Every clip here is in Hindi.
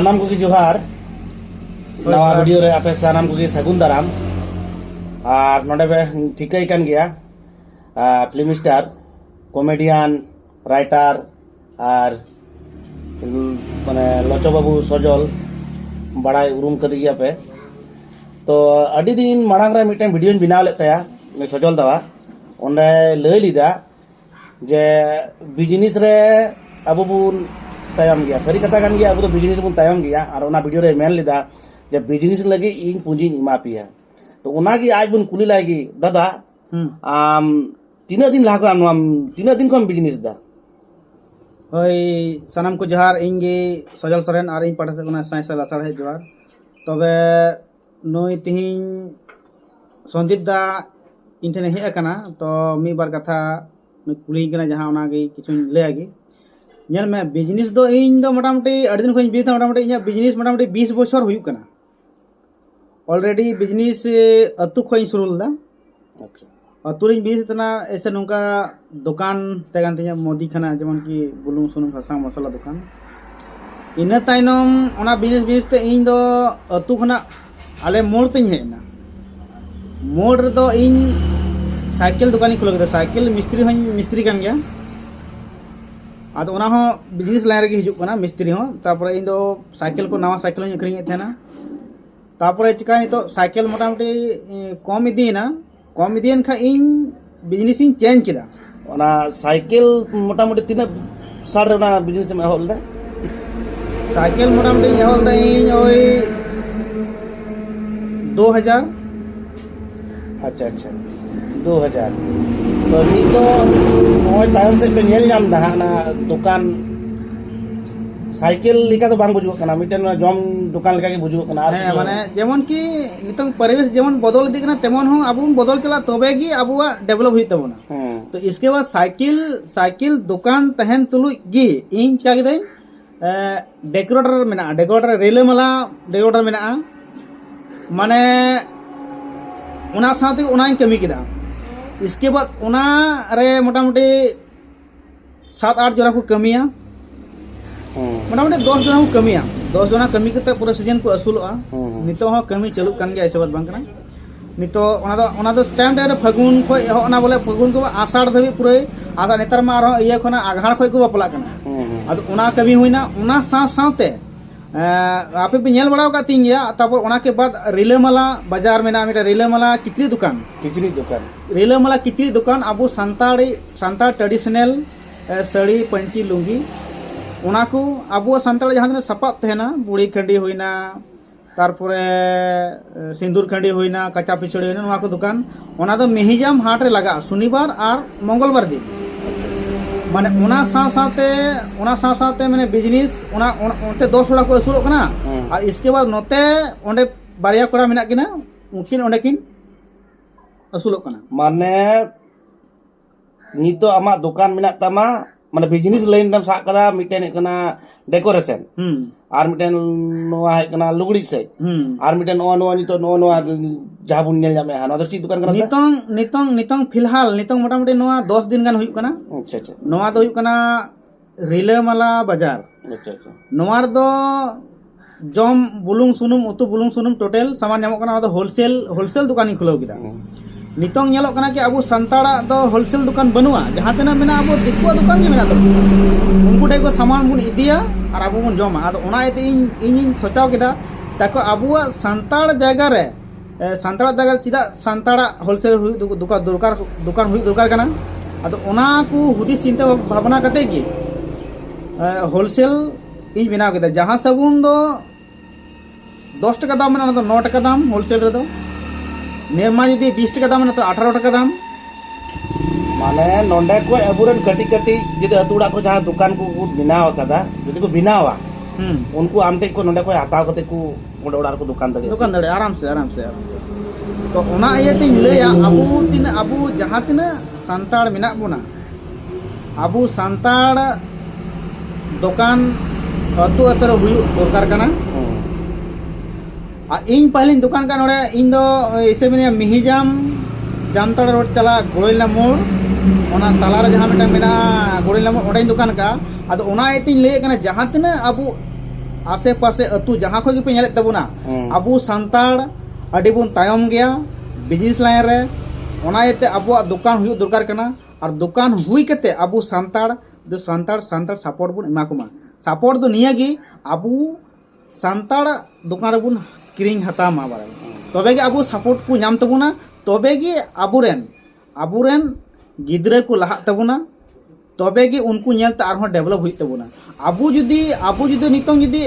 सानाम को जोहार नवा वीडियो रे आपे सानाम को सगुन दाराम और नोडे बे ठिकाई कान गया फिल्म स्टार कॉमेडियन राइटर और माने लचो बाबू सजल बड़ा उरुम कदी गया पे तो अडी दिन मांग रे मिटे वीडियो बनाव ले तया सजल दवा ओंडे लय लीदा जे बिजनेस रे अबो बुन तायम गया सारी कथा कान गया अब तो बिजनेस बुन तायम गया और ओना वीडियो रे मेन लीदा जे बिजनेस लगी इन पूंजी इमा पिया तो ओना की आज बुन कुली लागी दादा आम तीना दिन लाग आम तीना दिन को बिजनेस दा ओई सनम को जोहार इंगे सजल सरेन और इन पाठा से कोना साइ साला सारे जोहार तबे नोई तिहिन संदीप दा इंटरने हे अकना तो मी बार कथा कुली कना जहां ओना गे किछु ले आगे नेल में बिजनेस दो इन दो मोटामोटी अड़ी दिन खोइन बीता मोटामोटी इन बिजनेस मोटामोटी 20 बछर हुयु कना ऑलरेडी बिजनेस अतु खोइन शुरू दा अच्छा अतुरिन बीस तना ऐसे नौका दुकान तेगान तिया मोदी खाना जेमन की बुलुंग सुनुम हसा मसाला दुकान इना ताइनम ओना बिजनेस ते इन दो अतु खना आले मोड़ तिन हेना मोड़ रे दो इन साइकिल दुकानी खुलो गदा साइकिल मिस्त्री हन मिस्त्री कान गया आदो ओना हो बिजनेस लाइन रे हिजु कना मिस्त्री हो तापर इन दो साइकिल को नवा साइकिल हन अखरिंग थेना तापर चिका तो साइकिल मोटामोटी कम इदीना कम इदियन खा इन बिजनेस इन चेंज किदा ओना साइकिल मोटामोटी तीना साल रे ओना बिजनेस में होल दा साइकिल मोटामोटी होल दा इन ओई 2000 अच्छा अच्छा 2000 तो नी तो ओय तायम से पे नेल जाम दा ना दुकान साइकिल लिका तो बांग बुझु कना मिटन जम दुकान लिका के बुझु कना है माने जेमन की नितंग परिवेश जेमन बदल दिकना तेमन हो अब बदल चला तबे की अबुआ डेवलप हुई तबना तो इसके बाद साइकिल दुकान तहन तुलु गी इन क्या गिदई डेकोरेटर मेना डेकोरेटर रेले मला डेकोरेटर मेना माने उना साथे उना कमी किदा इसके बाद उना रे मोटामोटी 7-8 जना को कमिया मोटामोटी 10 जना को कमिया 10 जना कमी करते पूरा सीजन को असुलोआ नितो हो कमी चालू कान गया ऐसे बात बांग कना नितो ओना दो टाइम टाइम फागुन खो ओना बोले फागुन को आषाढ़ धबी पूरे आधा नेतर मा आरो इया खोना आघाड़ खो को बपला कना आदो ओना कमी हुइना ओना साथे आपे पे नेल बड़ाव का तीन गया तापर ओना के बाद रिलेमाला बाजार में ना मेरा रिलेमाला किचरी दुकान रिलेमाला किचरी दुकान अबो सांताड़ ट्रेडिशनल साड़ी पंची लुंगी ओना को अबो सांताड़ जहां दिन सपाप तहना बुड़ी खंडी होइना तारपरे सिंदूर खंडी होइना कच्चा पिछड़ी होइना नोआ को दुकान ओना दो मेहिजाम हाट रे लगा शनिवार और मंगलवार दिन माने ओना साथे माने बिजनेस ओना ओते 10 लाख को असुलो कना और इसके बाद नोते ओंडे बारिया कोड़ा मेना किना उनकिन ओंडे किन असुलो कना माने नितो आमा दुकान मेना तमा माने बिजनेस लाइन दम सा करा मिटेन कना डेकोरेशन और मिटेन नोआ है कना लुगड़ी से और मिटेन नोआ नितो नोआ जाबुन नेल जामे हानो तो ची दुकान कना नितंग फिलहाल नितंग मोटामोटी नोआ 10 दिन गान हुयु कना अच्छा अच्छा नोआ दो हुयु कना रिलेमाला बाजार अच्छा अच्छा नोआ दो जम बुलुंग सुनुम उतु बुलुंग सुनुम टोटल सामान नामो कना दो होलसेल दुकान खुलो किदा नितंग नेलो कना कि अबो संताड़ा दो होलसेल दुकान बनुआ जहां तना मेना अबो दिक्को दुकान के मेना तो उनको टाइप को सामान बुन इदिया और अबो बुन जमा आदो ओना एते इन सोचाव किदा ताको अबो संताड़ जगह रे संताड़ जगह चिदा संताड़ा होलसेल दुकान हुई दुकान कना आदो ओना को हुदी चिंता भावना कते की होलसेल इन बिना किदा जहां साबुन दो 10 टका दाम मेना तो 9 टका दाम होलसेल रे दो निर्मा यदि 20 टका दाम तो 18 टका दाम माने नोंडे को अबुरन कटी कटी जदि अतुड़ा को जहां दुकान को बिनाव कदा जदि को बिनावा उनको आमते को नोंडे को हटाव कते को ओडा को दुकान दड़े आराम से तो ओना इयते लैया अबु जहां तिना संताड़ मेना बोना अबु संताड़ दुकान अतु अतर हुयु दरकार कना इन पहले दुकान का नोड़े इन दो ऐसे में मिहिजाम जामताड़ रोड चला गोड़िला मोड़ ओना ताला रे जहां मिटा मेना गोड़िला मोड़ ओडे दुकान का अदो ओना एतिन ले कना जहां तना अबु आसे पासे अतु जहां खो पे नेले तबुना अबु सांताड़ अडी बुन तायम गया बिजनेस लाइन रे ओना येते अबु दुकान हुई दरकार कना और दुकान हुई कते अबु सांताड़ दो सांताड़ सपोर्ट बुन एमा कुमा सपोर्ट दो निया गी अबु सांताड़ दुकान रे बुन किरिंग हता मा बारा तबे गे अबु सपोर्ट को नाम तबुना तबे गे अबुरेन गिद्रे को लहा तबुना तबे गे उनको नेलते आरहों डेवलप हुई तबुना अबु जुदी नितों जुदी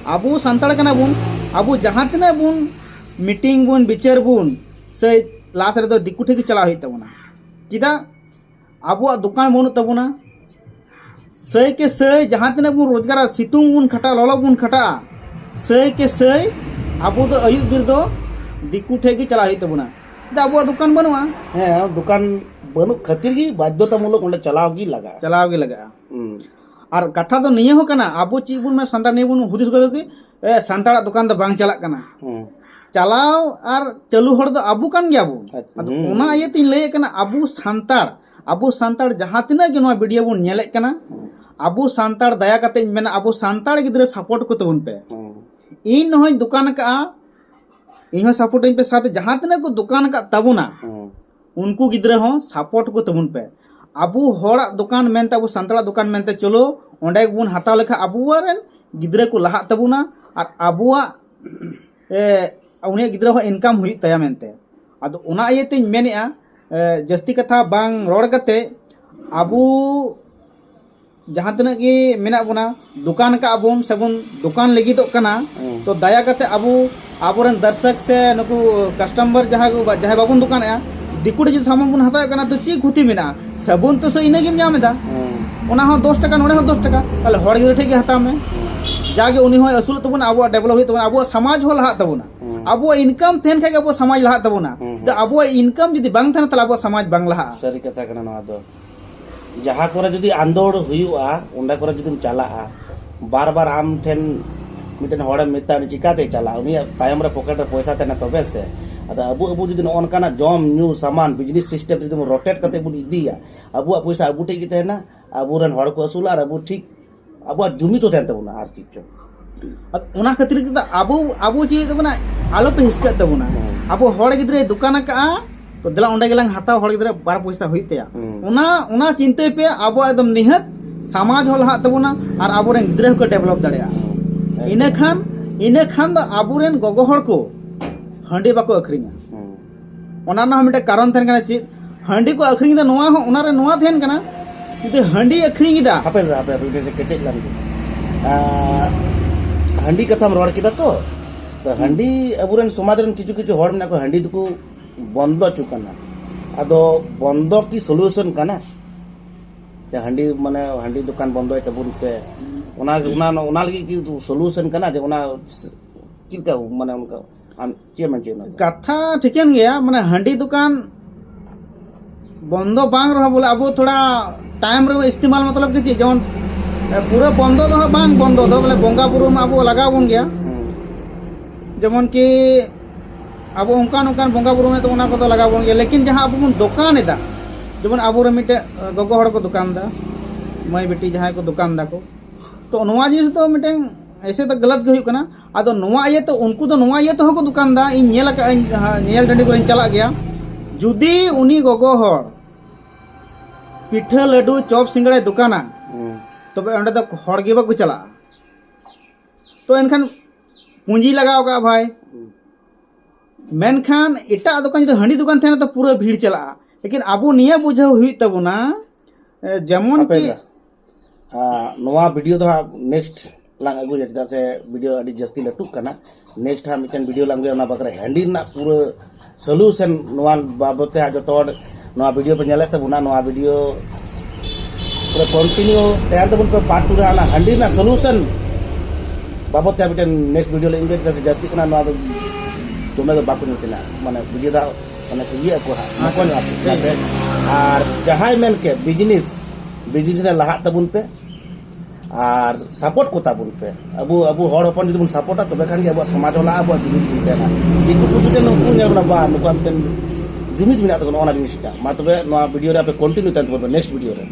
अबु सांताड़ कना बुन अबु जहां तना बुन मीटिंग बुन बिचार बुन से लास्ट रे दो दिकु ठेकी चला हुई तबुना चिदा अबु दुकान बनु तबुना सही के सही जहां तना बुन रोजगार सितुंग बुन खटा लolo बुन खटा सही के सही अबु दो अयुब बिर दो दिकु ठेकी चला हुई तबुना दा अबु दुकान बनुआ दुकान बनु खातिर गी बाध्यतामूलक ओंडे चलाव गी लगा और कथा तो निये हो कना अबु ची बुन में संताड़ नहीं बुन हुदिस गदो की संताड़ा दुकान तो बांग चला कना चलाव और चालू हर दो अबु कान गया बुन अदो ओना ये तीन लय कना अबु संताड़ जहां तिना गे नोआ वीडियो बुन नेले कना अबु संताड़ दया कते मेना अबु संताड़ गिद्रे सपोर्ट को तबुन पे इन होय दुकान का इन सपोर्ट पे साथ जहां तिना को दुकान का तबुना उनको गिद्रे हो सपोर्ट को तबुन पे अबु होड़ा दुकान मेनते अबु संताड़ा दुकान मेनते चलो ओंडे बुन हताव लेखा अबुआरेन गिद्रे को लहा तबुना और अबुआ उन्हें गिद्रे हो इनकम हुई तया मेनते अदो ओना इयते मेनेआ जस्ती कथा बांग रोड कते अबु जहां तना गे मेना बुना दुकान का अबुन सबुन दुकान लगी तो कना तो दया कते अबुरन दर्शक से नुकु कस्टमर जहां बाबुन दुकान आ दिकुड़े जो सामान बुन हता कना तो ची खुती मेना सबुन तो सो इने गिम जामेदा ओना हो 10 टका नोडे हो 10 टका ताले हड़ गिरे ठेके हता में जागे उनी हो असुल तबुन अबु डेवलप हुई तबुन अबु समाज हो लहा तबुना अबु इनकम थेन खागे अबु समाज लहा तबुना तो अबु इनकम जदी बांग थना तला अबु समाज बांग लहा सरी कथा कना नोआ दो जहां करे जदी आंदोड़ हुआ ओंडे करे जदी चला बार बार आम ठेन मिटन हड़ मेता चिकाते चला उनी तायम रे पॉकेट रे पैसा तेना तबे से अदा अबु जदी नोनकाना जम न्यू सामान बिजनेस सिस्टम जदी रोटेट कते बुन इदिया अबु पैसा अबु टे की तेना अबुरन हड़ को असुल और अबु ठीक अबु जुमी तो तेन तबुना आर चीज ओना खातिर के अबु ची तबुना आलो पे हिसका तबुना अबु हड़ गिद्रे दुकान का तो दला ओंडे गेलांग हताव हड़ गिद्रे बार पैसा हुईतेया ओना चिंते पे अबु एकदम निहत समाज हो लहा तबुना और अबुरन गिद्रे को डेवलप दड़िया इने खान द अबुरन गोगो हड़ को हंडी बाको अखरिंगा ओना ना मिटे कारण थेन कना ची हंडी को अखरिंग द नोआ हो ओना रे नोआ थेन कना इते हंडी अखरिंग दा हापे जैसे केचे लान हंडी कथाम रोड किदा तो हंडी अबुरन समाज रन किछु हड़ में को हंडी को बंद चुकाना अदो बंद की सॉल्यूशन कना ते हंडी माने हंडी दुकान बंद है तबुन पे ओना लगी की सॉल्यूशन कना जे ओना किलका माने उनका कथा ठीकन गया माने हंडी दुकान बंद बांग रहा बोले अब थोड़ा टाइम रे इस्तेमाल मतलब कि जवन पूरा बंद दो बांग बंद दो बोले बोंगा बुरु में अब लगा बन गया जमन कि अब उनकान बोंगा बुरु में तो उना को तो लगा बन गया लेकिन जहां अब दुकान एदा जमन अब मिटे गोगो हड़ को दुकान दा मई बेटी जहां को दुकान दा को तो नोआ जिस तो मिटे ऐसे तो गलत गे हुई अदो नोआ ये तो उनको तो नोआ ये तो हो दुकान दा इन नेल डंडी को चला गया जुदी उनी गोगो हड़ पिठा लड्डू चॉप सिंगड़ा दुकाना तबे अंडे तो हड़ गे बाको चला तो एनखान पूंजी लगाओ का भाई मेनखान एटा दुकान जो हंडी दुकान थे तो पूरा भीड़ चला लेकिन अबो निया बुझाव हुई तबुना जेमन कि नोआ वीडियो तो नेक्स्ट लांग अगु चेदा से वीडियो अडी जस्ती लटुक कना नेक्स्ट हा मिटन वीडियो लांग ओना बकरा हैंडी ना पूरा सॉल्यूशन नोआ बाबते जो तोड़ नोआ वीडियो पे नेले तबुना नोआ वीडियो पूरा कंटिन्यू तैयार तबुन पे पार्ट 2 आना हैंडी ना सॉल्यूशन बाबते मिटन नेक्स्ट वीडियो ले इंगे से जस्ती कना नोआ तुमे तो बाकु नितना माने वीडियो दा माने सुइया को हा को नाते और जहां मेन के बिजनेस ने लहा तबुन पे और सपोर्ट को ताबुन पे अबु हड़ हपन जदि बुन सपोर्टा तबे खान अब समाज वाला अब जुमिद बुनतेना दिकु कुसुते नुकु नेबना बा नुकु हमतेन जुमिद बिना तो ओना जिनिसटा मा तबे नो वीडियो रे पे कंटिन्यू तन नेक्स्ट वीडियो रे